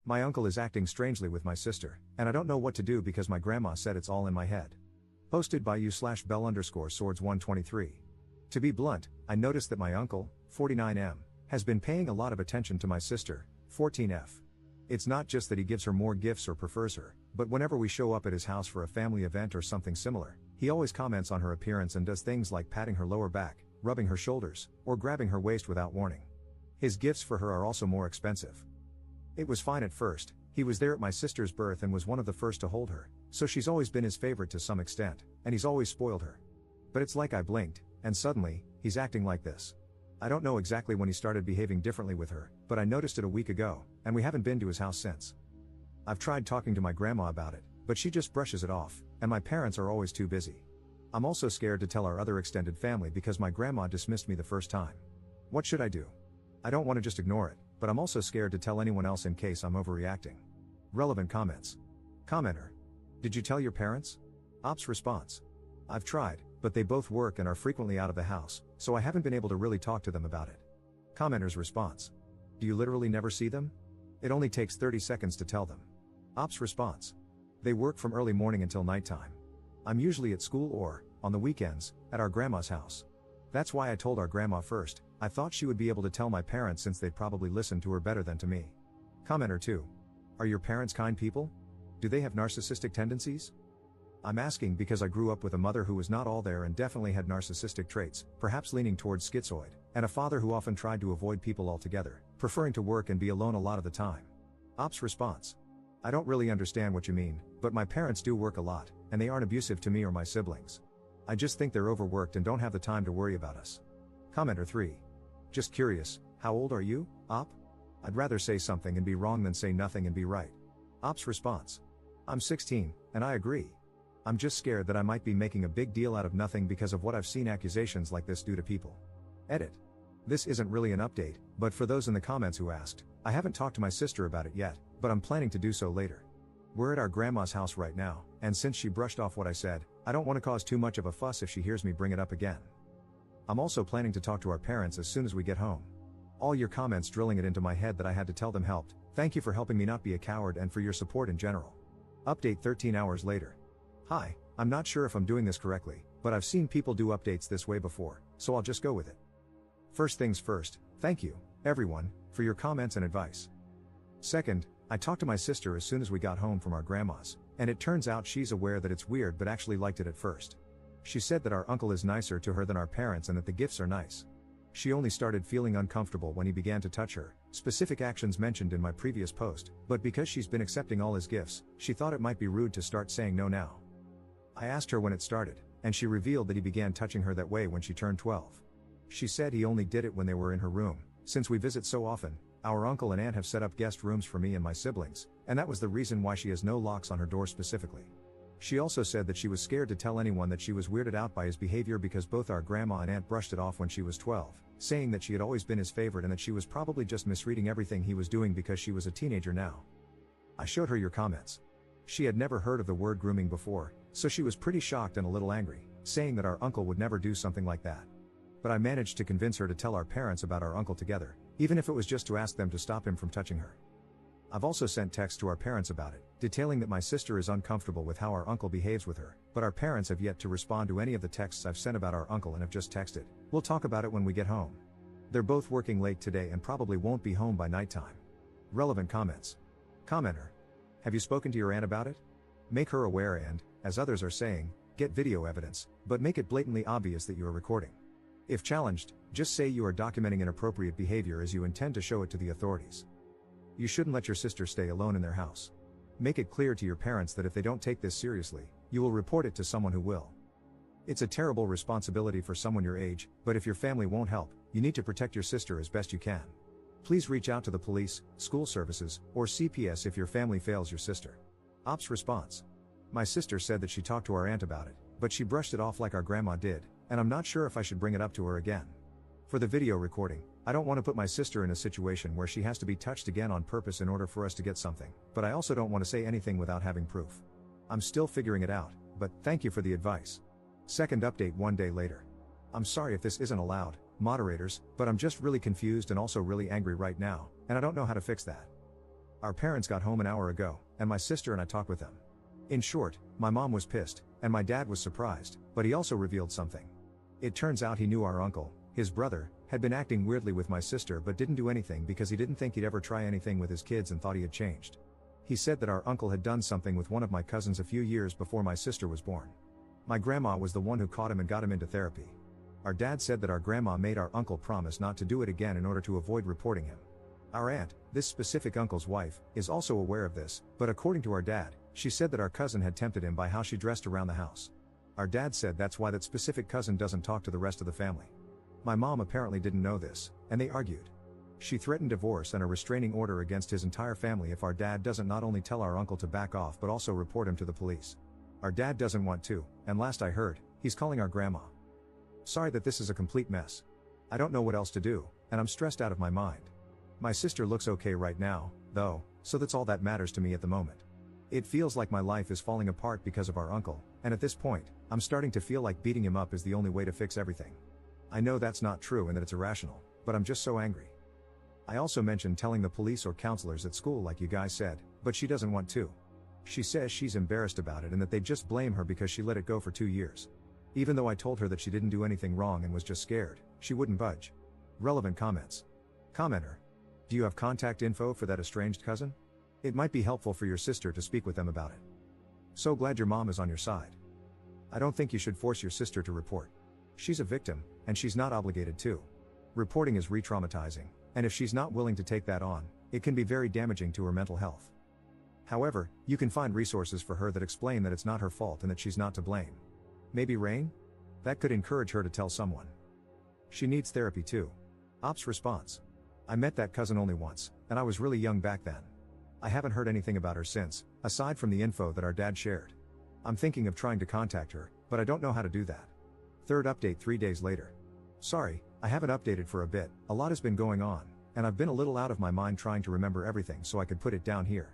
My uncle is acting strangely with my sister, and I don't know what to do because my grandma said it's all in my head. Posted by u/bell_swords123. To be blunt, I noticed that my uncle, 49M, has been paying a lot of attention to my sister, 14F. It's not just that he gives her more gifts or prefers her, but whenever we show up at his house for a family event or something similar, he always comments on her appearance and does things like patting her lower back, rubbing her shoulders, or grabbing her waist without warning. His gifts for her are also more expensive. It was fine at first, he was there at my sister's birth and was one of the first to hold her, so she's always been his favorite to some extent, and he's always spoiled her. But it's like I blinked, and suddenly, he's acting like this. I don't know exactly when he started behaving differently with her, but I noticed it a week ago, and we haven't been to his house since. I've tried talking to my grandma about it, but she just brushes it off, and my parents are always too busy. I'm also scared to tell our other extended family because my grandma dismissed me the first time. What should I do? I don't want to just ignore it, but I'm also scared to tell anyone else in case I'm overreacting. Relevant comments. Commenter. Did you tell your parents? Ops response. I've tried, but they both work and are frequently out of the house, so I haven't been able to really talk to them about it. Commenter's response. Do you literally never see them? It only takes 30 seconds to tell them. Ops response. They work from early morning until nighttime. I'm usually at school or, on the weekends, at our grandma's house. That's why I told our grandma first. I thought she would be able to tell my parents since they'd probably listen to her better than to me. Commenter 2. Are your parents kind people? Do they have narcissistic tendencies? I'm asking because I grew up with a mother who was not all there and definitely had narcissistic traits, perhaps leaning towards schizoid, and a father who often tried to avoid people altogether, preferring to work and be alone a lot of the time. Ops response. I don't really understand what you mean, but my parents do work a lot, and they aren't abusive to me or my siblings. I just think they're overworked and don't have the time to worry about us. Commenter 3. Just curious, how old are you, Op? I'd rather say something and be wrong than say nothing and be right. Op's response. I'm 16, and I agree. I'm just scared that I might be making a big deal out of nothing because of what I've seen accusations like this do to people. Edit. This isn't really an update, but for those in the comments who asked, I haven't talked to my sister about it yet, but I'm planning to do so later. We're at our grandma's house right now, and since she brushed off what I said, I don't want to cause too much of a fuss if she hears me bring it up again. I'm also planning to talk to our parents as soon as we get home. All your comments drilling it into my head that I had to tell them helped. Thank you for helping me not be a coward and for your support in general. Update 13 hours later. Hi, I'm not sure if I'm doing this correctly, but I've seen people do updates this way before, so I'll just go with it. First things first, thank you, everyone, for your comments and advice. Second, I talked to my sister as soon as we got home from our grandma's, and it turns out she's aware that it's weird but actually liked it at first. She said that our uncle is nicer to her than our parents and that the gifts are nice. She only started feeling uncomfortable when he began to touch her, specific actions mentioned in my previous post, but because she's been accepting all his gifts, she thought it might be rude to start saying no now. I asked her when it started, and she revealed that he began touching her that way when she turned 12. She said he only did it when they were in her room. Since we visit so often, our uncle and aunt have set up guest rooms for me and my siblings, and that was the reason why she has no locks on her door specifically. She also said that she was scared to tell anyone that she was weirded out by his behavior because both our grandma and aunt brushed it off when she was 12, saying that she had always been his favorite and that she was probably just misreading everything he was doing because she was a teenager now. I showed her your comments. She had never heard of the word grooming before, so she was pretty shocked and a little angry, saying that our uncle would never do something like that. But I managed to convince her to tell our parents about our uncle together, even if it was just to ask them to stop him from touching her. I've also sent texts to our parents about it, detailing that my sister is uncomfortable with how our uncle behaves with her, but our parents have yet to respond to any of the texts I've sent about our uncle and have just texted, "We'll talk about it when we get home." They're both working late today and probably won't be home by nighttime. Relevant comments. Commenter. Have you spoken to your aunt about it? Make her aware and, as others are saying, get video evidence, but make it blatantly obvious that you are recording. If challenged, just say you are documenting inappropriate behavior as you intend to show it to the authorities. You shouldn't let your sister stay alone in their house. Make it clear to your parents that if they don't take this seriously, you will report it to someone who will. It's a terrible responsibility for someone your age, but if your family won't help, you need to protect your sister as best you can. Please reach out to the police, school services, or CPS if your family fails your sister. Ops response. My sister said that she talked to our aunt about it, but she brushed it off like our grandma did, and I'm not sure if I should bring it up to her again. For the video recording, I don't want to put my sister in a situation where she has to be touched again on purpose in order for us to get something, but I also don't want to say anything without having proof. I'm still figuring it out, but thank you for the advice. Second update 1 day later. I'm sorry if this isn't allowed, moderators, but I'm just really confused and also really angry right now, and I don't know how to fix that. Our parents got home an hour ago, and my sister and I talked with them. In short, my mom was pissed, and my dad was surprised, but he also revealed something. It turns out he knew our uncle, his brother, had been acting weirdly with my sister but didn't do anything because he didn't think he'd ever try anything with his kids and thought he had changed. He said that our uncle had done something with one of my cousins a few years before my sister was born. My grandma was the one who caught him and got him into therapy. Our dad said that our grandma made our uncle promise not to do it again in order to avoid reporting him. Our aunt, this specific uncle's wife, is also aware of this, but according to our dad, she said that our cousin had tempted him by how she dressed around the house. Our dad said that's why that specific cousin doesn't talk to the rest of the family. My mom apparently didn't know this, and they argued. She threatened divorce and a restraining order against his entire family if our dad doesn't not only tell our uncle to back off but also report him to the police. Our dad doesn't want to, and last I heard, he's calling our grandma. Sorry that this is a complete mess. I don't know what else to do, and I'm stressed out of my mind. My sister looks okay right now, though, so that's all that matters to me at the moment. It feels like my life is falling apart because of our uncle, and at this point, I'm starting to feel like beating him up is the only way to fix everything. I know that's not true and that it's irrational, but I'm just so angry. I also mentioned telling the police or counselors at school like you guys said, but she doesn't want to. She says she's embarrassed about it and that they just blame her because she let it go for 2 years. Even though I told her that she didn't do anything wrong and was just scared, she wouldn't budge. Relevant comments. Commenter. Do you have contact info for that estranged cousin? It might be helpful for your sister to speak with them about it. So glad your mom is on your side. I don't think you should force your sister to report. She's a victim, and she's not obligated to. Reporting is re-traumatizing, and if she's not willing to take that on, it can be very damaging to her mental health. However, you can find resources for her that explain that it's not her fault and that she's not to blame. Maybe Rain? That could encourage her to tell someone. She needs therapy too. Ops response. I met that cousin only once, and I was really young back then. I haven't heard anything about her since, aside from the info that our dad shared. I'm thinking of trying to contact her, but I don't know how to do that. Third update 3 days later. Sorry, I haven't updated for a bit, a lot has been going on, and I've been a little out of my mind trying to remember everything so I could put it down here.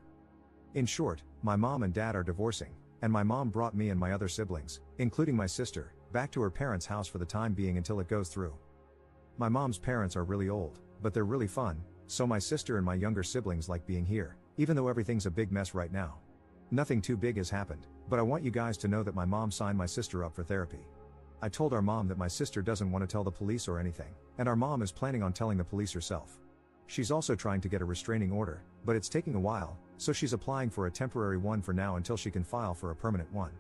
In short, my mom and dad are divorcing, and my mom brought me and my other siblings, including my sister, back to her parents' house for the time being until it goes through. My mom's parents are really old, but they're really fun, so my sister and my younger siblings like being here, even though everything's a big mess right now. Nothing too big has happened, but I want you guys to know that my mom signed my sister up for therapy. I told our mom that my sister doesn't want to tell the police or anything, and our mom is planning on telling the police herself. She's also trying to get a restraining order, but it's taking a while, so she's applying for a temporary one for now until she can file for a permanent one.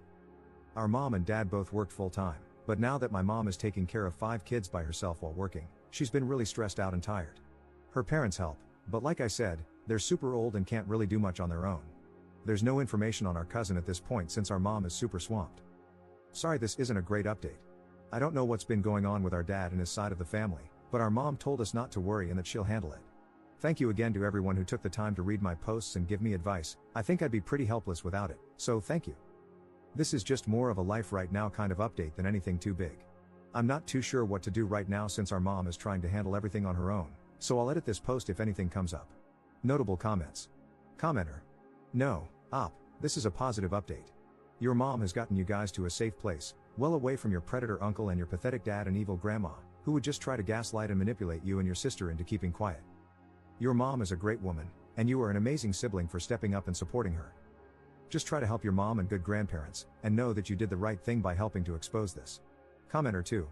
Our mom and dad both worked full-time, but now that my mom is taking care of 5 kids by herself while working, she's been really stressed out and tired. Her parents help, but like I said, they're super old and can't really do much on their own. There's no information on our cousin at this point since our mom is super swamped. Sorry this isn't a great update. I don't know what's been going on with our dad and his side of the family, but our mom told us not to worry and that she'll handle it. Thank you again to everyone who took the time to read my posts and give me advice. I think I'd be pretty helpless without it, so thank you. This is just more of a life right now kind of update than anything too big. I'm not too sure what to do right now since our mom is trying to handle everything on her own, so I'll edit this post if anything comes up. Notable comments. Commenter. No, Op, this is a positive update. Your mom has gotten you guys to a safe place, well away from your predator uncle and your pathetic dad and evil grandma, who would just try to gaslight and manipulate you and your sister into keeping quiet. Your mom is a great woman, and you are an amazing sibling for stepping up and supporting her. Just try to help your mom and good grandparents, and know that you did the right thing by helping to expose this. Commenter 2.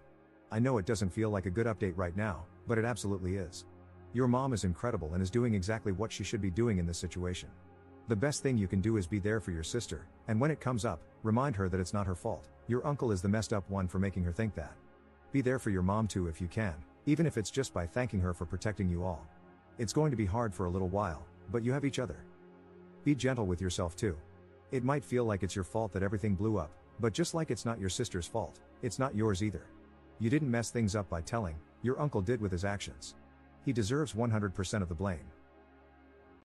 I know it doesn't feel like a good update right now, but it absolutely is. Your mom is incredible and is doing exactly what she should be doing in this situation. The best thing you can do is be there for your sister, and when it comes up, remind her that it's not her fault. Your uncle is the messed up one for making her think that. Be there for your mom too if you can, even if it's just by thanking her for protecting you all. It's going to be hard for a little while, but you have each other. Be gentle with yourself too. It might feel like it's your fault that everything blew up, but just like it's not your sister's fault, it's not yours either. You didn't mess things up by telling, your uncle did with his actions. He deserves 100% of the blame.